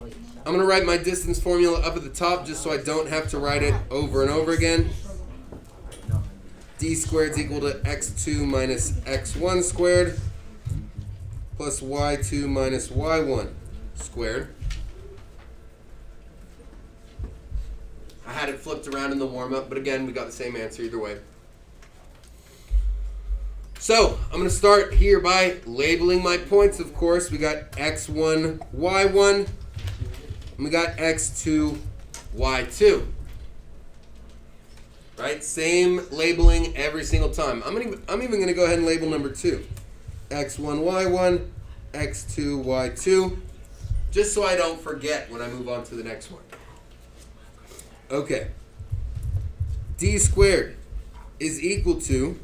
I'm going to write my distance formula up at the top just so I don't have to write it over and over again. D squared is equal to x2 minus x1 squared plus y2 minus y1 squared. I had it flipped around in the warm-up, but again, we got the same answer either way. So, I'm going to start here by labeling my points, of course. We got x1, y1, and we got x2, y2. Right? Same labeling every single time. I'm even going to go ahead and label number 2. x1, y1, x2, y2, just so I don't forget when I move on to the next one. Okay. D squared is equal to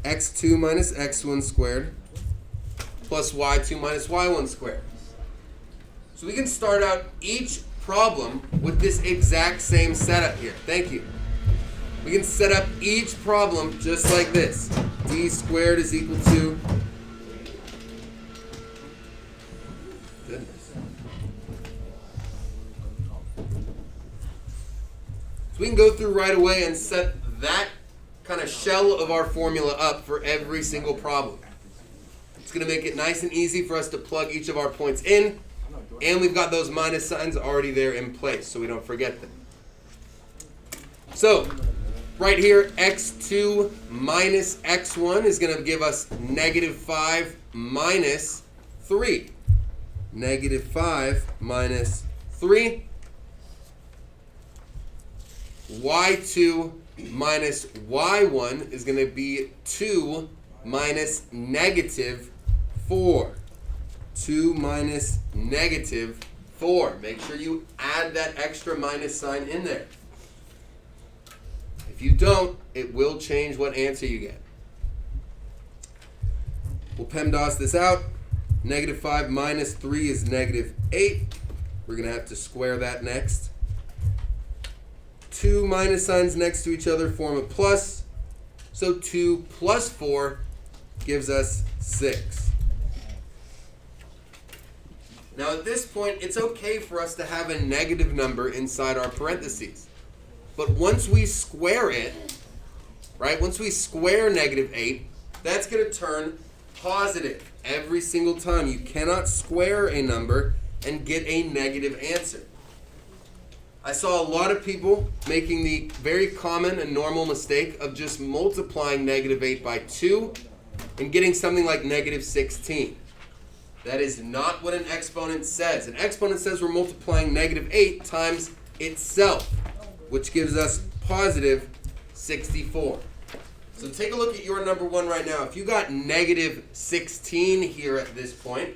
x2 minus x1 squared plus y2 minus y1 squared. So we can start out each problem with this exact same setup here. Thank you. We can set up each problem just like this. D squared is equal to, goodness. So we can go through right away and set that kind of shell of our formula up for every single problem. It's going to make it nice and easy for us to plug each of our points in, and we've got those minus signs already there in place so we don't forget them. So, right here, x2 minus x1 is going to give us negative 5 minus 3. Negative 5 minus 3. y2 minus y1 is going to be 2 minus negative 4. 2 minus negative 4. Make sure you add that extra minus sign in there. If you don't, it will change what answer you get. We'll PEMDAS this out. Negative 5 minus 3 is negative 8. We're going to have to square that next. 2 minus signs next to each other form a plus. So 2 plus 4 gives us 6. Now at this point, it's okay for us to have a negative number inside our parentheses. But once we square it, right, once we square negative 8, that's going to turn positive every single time. You cannot square a number and get a negative answer. I saw a lot of people making the very common and normal mistake of just multiplying negative 8 by 2 and getting something like negative 16. That is not what an exponent says. An exponent says we're multiplying negative 8 times itself, which gives us positive 64. So take a look at your number 1 right now. If you got negative 16 here at this point,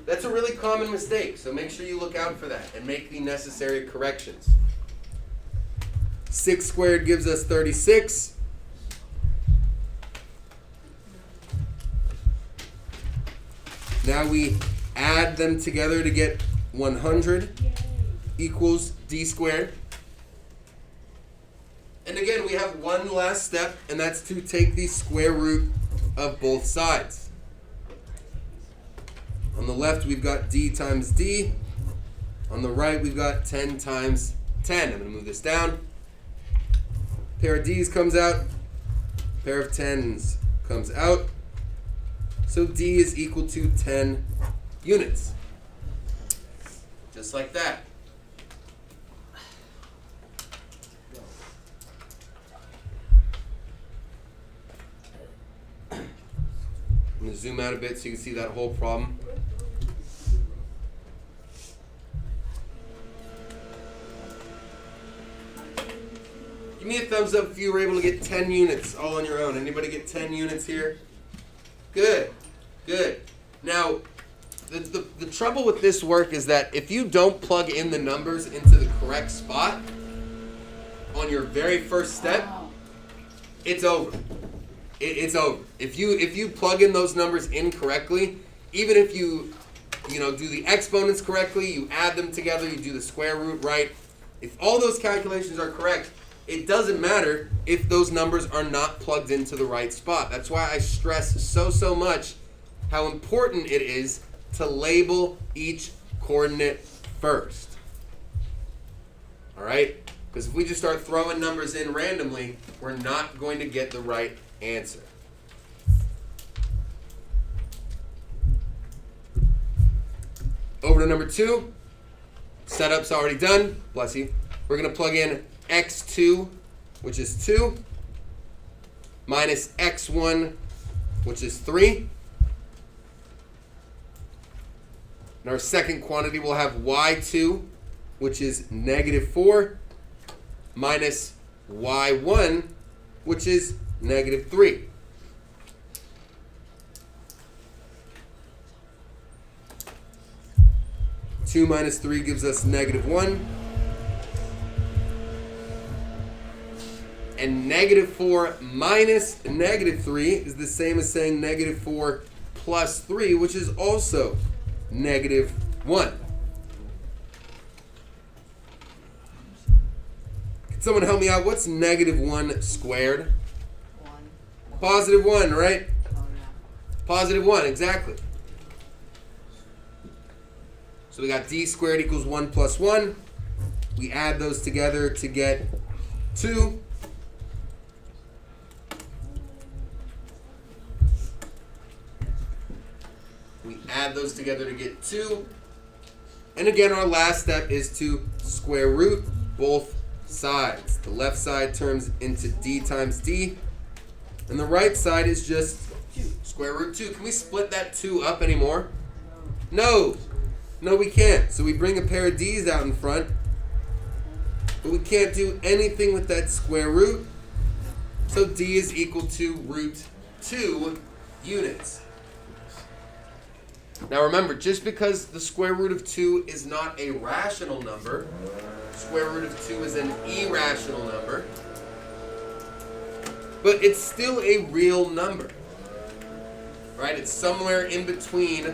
that's a really common mistake. So make sure you look out for that and make the necessary corrections. 6 squared gives us 36. Now we add them together to get 100 equals D squared. And again, we have one last step, and that's to take the square root of both sides. On the left, we've got D times D. On the right, we've got 10 times 10. I'm going to move this down. Pair of D's comes out. Pair of 10s comes out. So D is equal to 10 units. Just like that. I'm going to zoom out a bit so you can see that whole problem. Give me a thumbs up if you were able to get 10 units all on your own. Anybody get 10 units here? Good, good. Now, the trouble with this work is that if you don't plug in the numbers into the correct spot on your very first step, it's over. It's over. If you plug in those numbers incorrectly, even if you do the exponents correctly, you add them together, you do the square root right, if all those calculations are correct, it doesn't matter if those numbers are not plugged into the right spot. That's why I stress so much how important it is to label each coordinate first. All right? Because if we just start throwing numbers in randomly, we're not going to get the right answer. Over to number 2. Setup's already done. Bless you. We're going to plug in x2, which is 2, minus x1, which is 3. And our second quantity will have y2, which is negative 4, minus y1, which is negative 3. Two minus 3 gives us negative 1. And negative 4 minus negative 3 is the same as saying negative 4 plus 3, which is also negative 1. Can someone help me out? What's negative 1 squared? 1. Positive 1, right? Oh, yeah. Positive 1, exactly. So we got d squared equals 1 plus 1. We add those together to get 2. We add those together to get 2. And again, our last step is to square root both sides. The left side turns into d times d. And the right side is just square root 2. Can we split that 2 up anymore? No. No, we can't. So we bring a pair of d's out in front. But we can't do anything with that square root. So d is equal to root 2 units. Now remember, just because the square root of 2 is not a rational number, square root of 2 is an irrational number, but it's still a real number, right? It's somewhere in between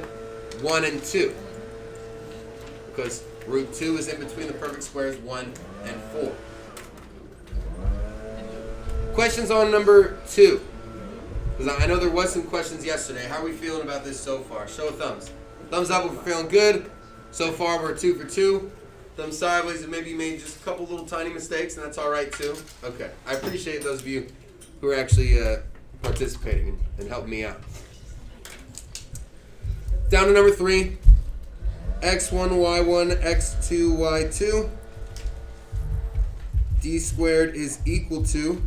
1 and 2, because root 2 is in between the perfect squares 1 and 4. Questions on number 2? Because I know there was some questions yesterday. How are we feeling about this so far? Show of thumbs. Thumbs up if we're feeling good. So far we're 2 for 2. Thumbs sideways if maybe you made just a couple little tiny mistakes, and that's all right too. Okay. I appreciate those of you who are actually participating and helping me out. Down to number 3. x1, y1, x2, y2. D squared is equal to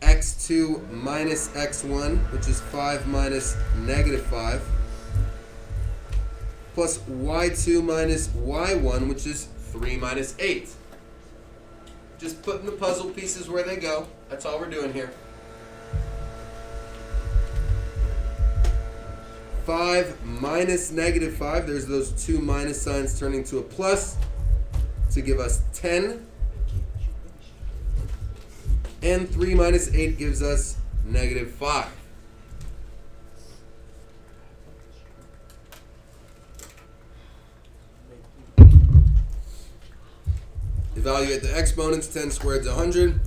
x2 minus x1, which is 5 minus negative 5, plus y2 minus y1, which is 3 minus 8. Just putting the puzzle pieces where they go. That's all we're doing here. 5 minus negative 5, there's those 2 minus signs turning to a plus to give us 10. And 3 minus 8 gives us negative 5. Evaluate the exponents. 10 squared is 100.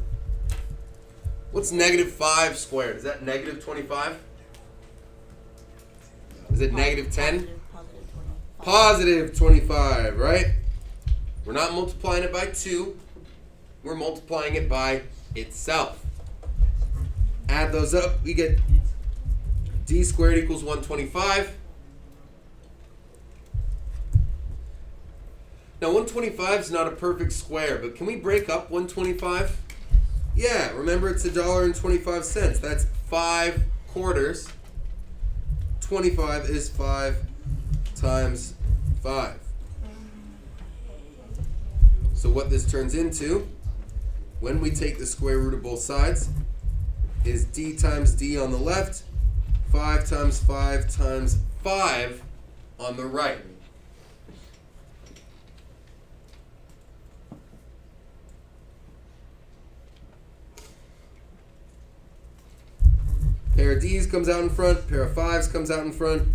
What's negative 5 squared? Is that negative 25? Is it negative 10? Positive 25, right? We're not multiplying it by 2. We're multiplying it by itself. Add those up, we get d squared equals 125. Now 125 is not a perfect square, but can we break up 125? Yeah, remember it's $1.25. That's 5 quarters. 25 is 5 times 5. So what this turns into, when we take the square root of both sides, is d times d on the left, 5 times 5 times 5 on the right. Pair of d's comes out in front, pair of 5's comes out in front.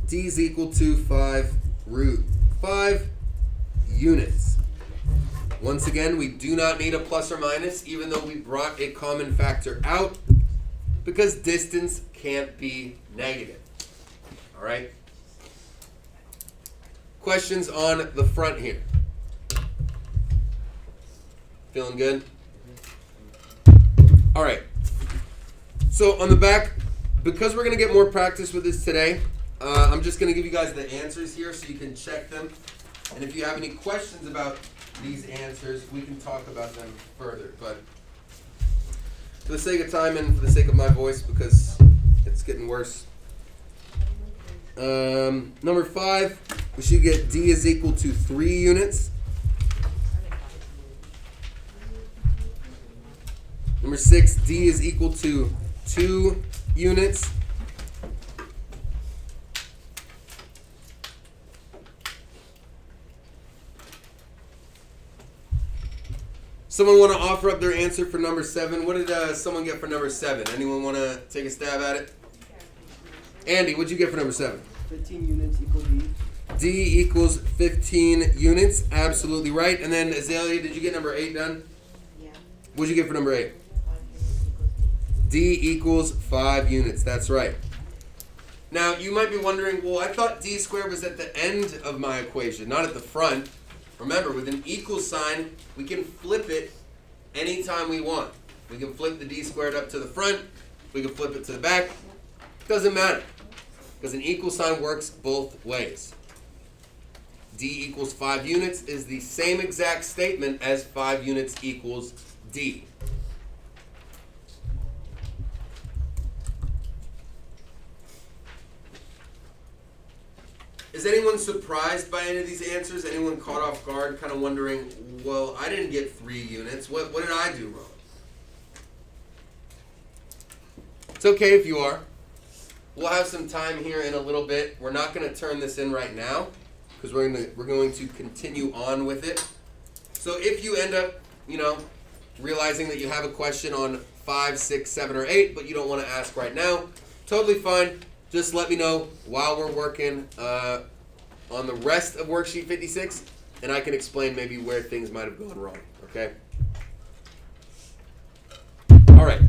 D is equal to 5 root 5 units. Once again, we do not need a plus or minus, even though we brought a common factor out, because distance can't be negative. All right? questions on the front here? Feeling good? All right. So on the back, because we're going to get more practice with this today, I'm just going to give you guys the answers here so you can check them. And if you have any questions about these answers, we can talk about them further. But for the sake of time and for the sake of my voice, because it's getting worse. Number 5, we should get D is equal to 3 units. Number 6, D is equal to 2 units. Someone want to offer up their answer for number 7? What did someone get for number 7? Anyone want to take a stab at it? Andy, what'd you get for number 7? 15 units equal D. D equals 15 units. Absolutely right. And then Azalea, did you get number 8 done? Yeah. What'd you get for number 8? D equals 5 units. That's right. Now, you might be wondering, well, I thought D squared was at the end of my equation, not at the front. Remember, with an equal sign, we can flip it anytime we want. We can flip the D squared up to the front. We can flip it to the back. Doesn't matter, because an equal sign works both ways. D equals 5 units is the same exact statement as 5 units equals D. Is anyone surprised by any of these answers? Anyone caught off guard, kind of wondering, well, I didn't get 3 units. What did I do wrong? It's okay if you are. We'll have some time here in a little bit. We're not going to turn this in right now because we're going to continue on with it. So if you end up, realizing that you have a question on 5, 6, 7, or 8, but you don't want to ask right now, totally fine. Just let me know while we're working on the rest of worksheet 56, and I can explain maybe where things might have gone wrong, okay? All right.